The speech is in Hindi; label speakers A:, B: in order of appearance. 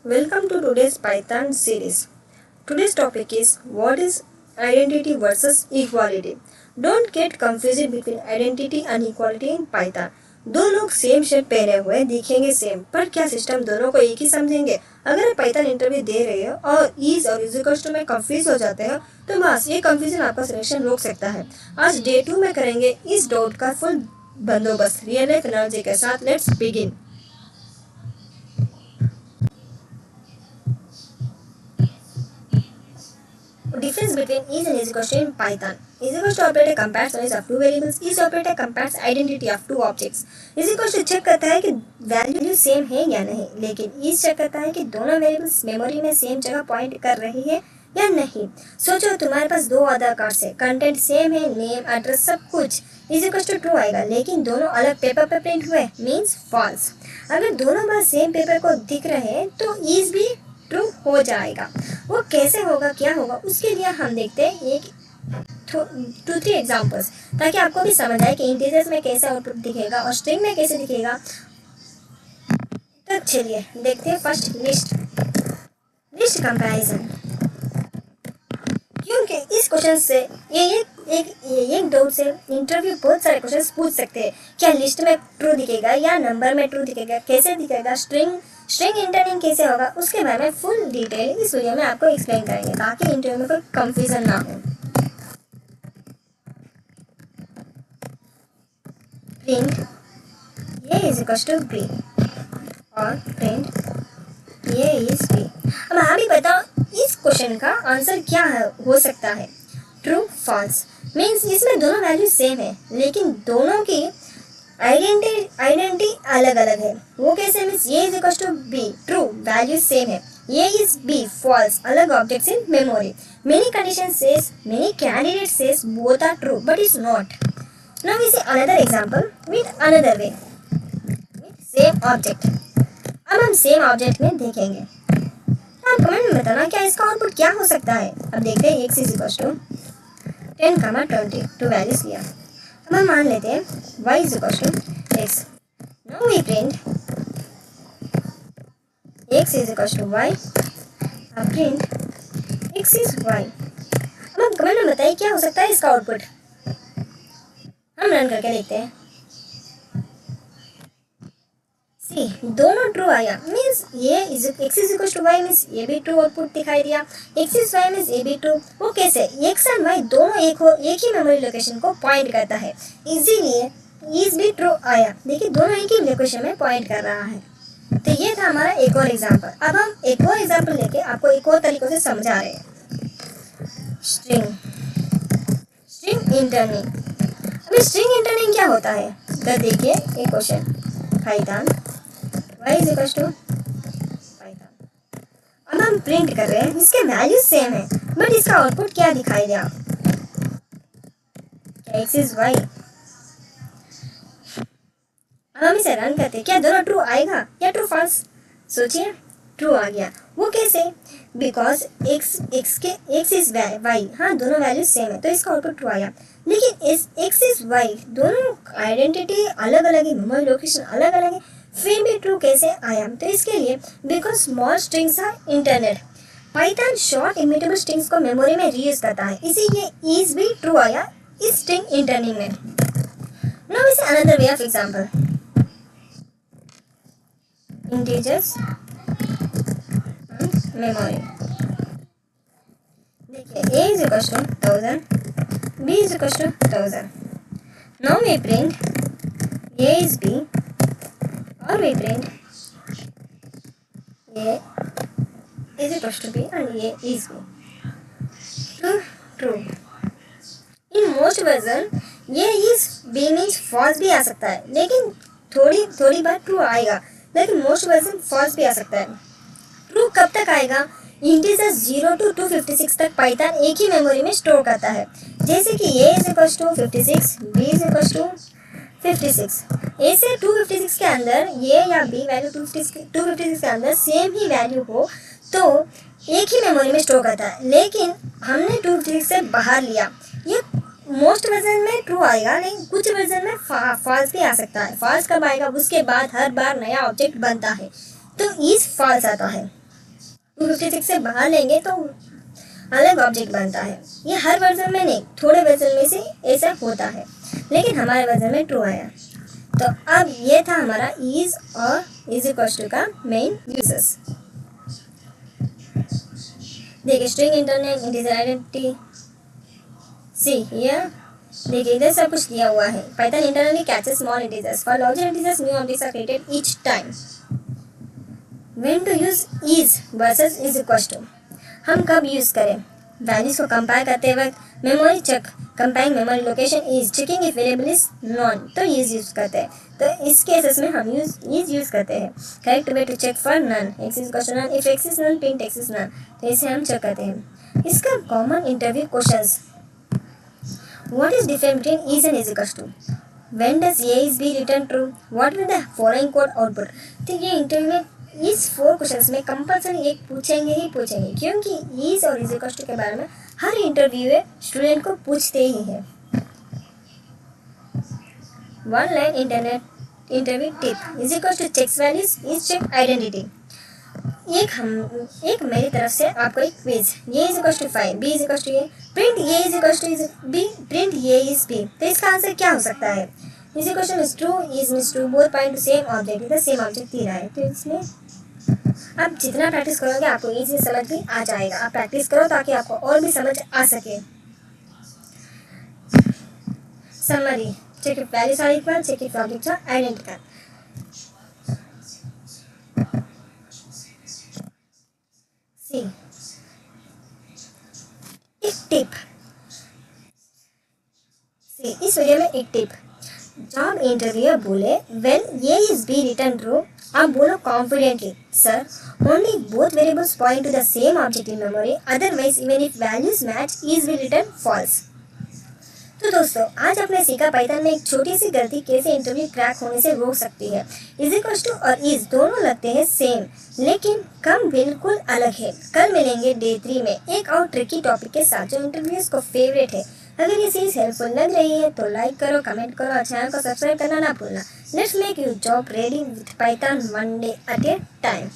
A: Welcome to today's Python series. Today's topic is what is identity versus equality. Don't get confused between identity and equality in Python. दो लोग सेम शर्ट पहने हुए दिखेंगे सेम, पर क्या सिस्टम दोनों को एक ही समझेंगे? अगर आप पाइथन इंटरव्यू दे रहे हो और इज और इज इक्वल्स टू में कंफ्यूज हो जाते हो तो बस ये कंफ्यूजन आपका सिलेक्शन रोक सकता है। आज डे 2 में करेंगे इस डाउट का फुल बंदोबस्त रियल लाइफ एनालॉजी के साथ। Let's begin. Difference between is and is equals to in Python. Is equals to operator compares values of two variables. Is operator compares identity of two objects. Is equals to check करता है कि वैल्यू सेम है या नहीं, लेकिन is चेक करता है कि दोनों वेरिएबल्स मेमोरी में सेम जगह पॉइंट कर रही है या नहीं। सोचो तुम्हारे पास दो आधार कार्ड है, कंटेंट सेम है, नेम एड्रेस सब कुछ। इज इक्वल टू ट्रू आएगा, लेकिन दोनों अलग पेपर पर प्रिंट हुए, मीन्स फॉल्स। अगर दोनों बार सेम पेपर को दिख रहे हैं तो इज भी ट्रू हो जाएगा। वो कैसे होगा, क्या होगा, उसके लिए हम देखते हैं एक 2-3 एग्जांपल्स, ताकि आपको भी समझ आए कि इंटीजर्स में कैसे आउटपुट दिखेगा और स्ट्रिंग में कैसे दिखेगा। तो चलिए देखते हैं फर्स्ट लिस्ट कंपैरिजन। क्योंकि इस क्वेश्चन से एक डाउट से इंटरव्यू बहुत सारे क्वेश्चंस पूछ सकते हैं। क्या लिस्ट में ट्रू दिखेगा या नंबर में ट्रू दिखेगा, कैसे दिखेगा, स्ट्रिंग इंटरनिंग कैसे होगा, उसके बारे में फुल डिटेल इस वीडियो में आपको एक्सप्लेन करेंगे, ताकि इंटरव्यू में कोई कंफ्यूजन ना हो। प्रिंट ये इज इक्वल टू बी और प्रिंट ये इज बी। अब आप ही बताओ इस क्वेश्चन का आंसर क्या हो सकता है। ट्रू फॉल्स मीन्स इसमें दोनों वैल्यू सेम है, लेकिन दोनों की आइडेंटिटी अलग अलग है। वो कैसे, मीन्स ये is equal to be true value same है, ये इज बी फॉल्स अलग objects in memory. Many condition says, many candidate says both are true but is not. Now we see another example with another way with same object. अब हम सेम ऑब्जेक्ट में देखेंगे, आप कमेंट में बताना क्या इसका आउटपुट क्या हो सकता है। अब देखते हैं x is equal to 10, 20 two values लिया। अब हम मान लेते हैं y is equal to x। Now we print x is equal to y। अब प्रिंट x इज y। अब हम कमेंट में बताइए क्या हो सकता है इसका आउटपुट। हम रन करके देखते हैं। सी दोनों ट्रू आया, मीन्स ये x is equal to y means ये भी ट्रू आउटपुट दिखाई दिया, x इज y मीन्स ये भी ट्रू। वो कैसे, x एंड y दोनों एक ही मेमोरी लोकेशन को पॉइंट करता है, इसीलिए इज भी ट्रू आया। देखिए दोनों एक ही लोकेशन में पॉइंट कर रहा है। तो ये था हमारा एक और एग्जाम्पल। अब हम एक और एग्जाम्पल लेके आपको एक और तरीकों से समझा रहे हैं। String interning. अभी स्ट्रिंग इंटरनिंग क्या होता है, तो देखिए एक question Python y is equal to Python. अब हम प्रिंट कर रहे हैं, इसके वैल्यू सेम है, बट इसका आउटपुट क्या दिखाई दिया, क्या x इज y। अब हम इसे रन करते हैं, क्या दोनों ट्रू आएगा या ट्रू फॉल्स। सोचिए ट्रू आ गया। वो कैसे, बिकॉज x इज y, हाँ दोनों वैल्यू सेम है तो इसका आउटपुट ट्रू आया। लेकिन x इज y दोनों आइडेंटिटी अलग अलग है, मेमोरी लोकेशन अलग अलग है, फिर भी ट्रू कैसे आया। तो इसके लिए because small strings are interned, Python short immutable strings को मेमोरी में रीयूज करता है, इसीलिए इज भी ट्रू आया इस स्ट्रिंग इंटरनिंग में। Now we see another way of example. Integers memory. देखिए a is equal to 1000, b is equal to 1000. Now we print a is b or we print a is equal to b and a is b. True. In most version a is b means false भी आ सकता है, लेकिन थोड़ी बार ट्रू आएगा, लेकिन मोस्ट वर्जन फॉल्स भी आ सकता है। ट्रू कब तक आएगा, इंटीजर 0 to 256 तक पाइथन एक ही मेमोरी में स्टोर करता है। जैसे कि a is equal to 56, b is equal to 56। a से 256 के अंदर a या b वैल्यू 256 के अंदर सेम ही वैल्यू हो तो एक ही मेमोरी में स्टोर करता है, लेकिन हमने 256 से बाहर लिया। ये मोस्ट वर्जन में ट्रू आएगा, लेकिन कुछ वर्जन में फॉल्स भी आ सकता है। फॉल्स कब आएगा, उसके बाद हर बार नया ऑब्जेक्ट बनता है तो इज फॉल्स आता है। 256 से बाहर लेंगे तो अलग ऑब्जेक्ट बनता है। ये हर वर्जन में नहीं, थोड़े वर्जन में से ऐसा होता है, लेकिन हमारे वर्जन में ट्रू आया। तो अब ये था हमारा इज और इज इक्वल टू का मेन यूजेस। देखिए string interning integer identity see here. देखिए इधर सब कुछ दिया हुआ है। Python internally caches small integers for larger integers new objects are created each time. When to use is versus is equal to, हम कब यूज करें? वैल्यूज को कंपेयर करते वक्त memory check, comparing memory location is, checking if variable is none, तो इज यूज करते हैं। तो इस केसेस में हम इज यूज करते हैं। Correct way to check for none, x is equal to none, if x is none print x is none, तो इसे हम चेक करते हैं। इसका common interview questions, what is difference between is and is equal to, when does a is B return true, what will the following code output. तो ये इंटरव्यू में इस 4 क्वेश्चंस में कंपलसरी एक पूछेंगे ही पूछेंगे, क्योंकि इज और इज इक्वल टू के बारे में हर इंटरव्यू स्टूडेंट को पूछते ही है। One line interview tip is equal to checks values is check identity. एक मेरी तरफ से आपको एक quiz, a is equal to 5, b is equal to a, print a is equal to b, print a is b. तो इसका आंसर क्या हो सकता है? Is equal to is true, is means true, both point to same object, इधर सेम ऑब्जेक्ट दे रहा है। तो इसमें आप जितना प्रैक्टिस करोगे आपको इजी समझ भी आ जाएगा। आप प्रैक्टिस करो ताकि आपको और भी समझ आ सके। Summary, check if values are equal, check if objects are identical. See एक टिप, सी इस वीडियो में एक टिप, जॉब इंटरव्यूअर बोले when A is B return true, आप बोलो confidently sir only both variables point to the same object in memory, otherwise even if values match is will return false. तो दोस्तों आज आपने सीखा पाइथन में एक छोटी सी गलती कैसे इंटरव्यू क्रैक होने से रोक सकती है। इज इक्वल टू और इज दोनों लगते हैं सेम, लेकिन कम बिल्कुल अलग है। कल मिलेंगे डे 3 में एक और ट्रिकी टॉपिक के साथ जो इंटरव्यूज को फेवरेट है। अगर ये सीरीज हेल्पफुल लग रही है तो लाइक करो, कमेंट करो और चैनल को सब्सक्राइब करना ना भूलना। Let's make you job ready with Python one day at A time.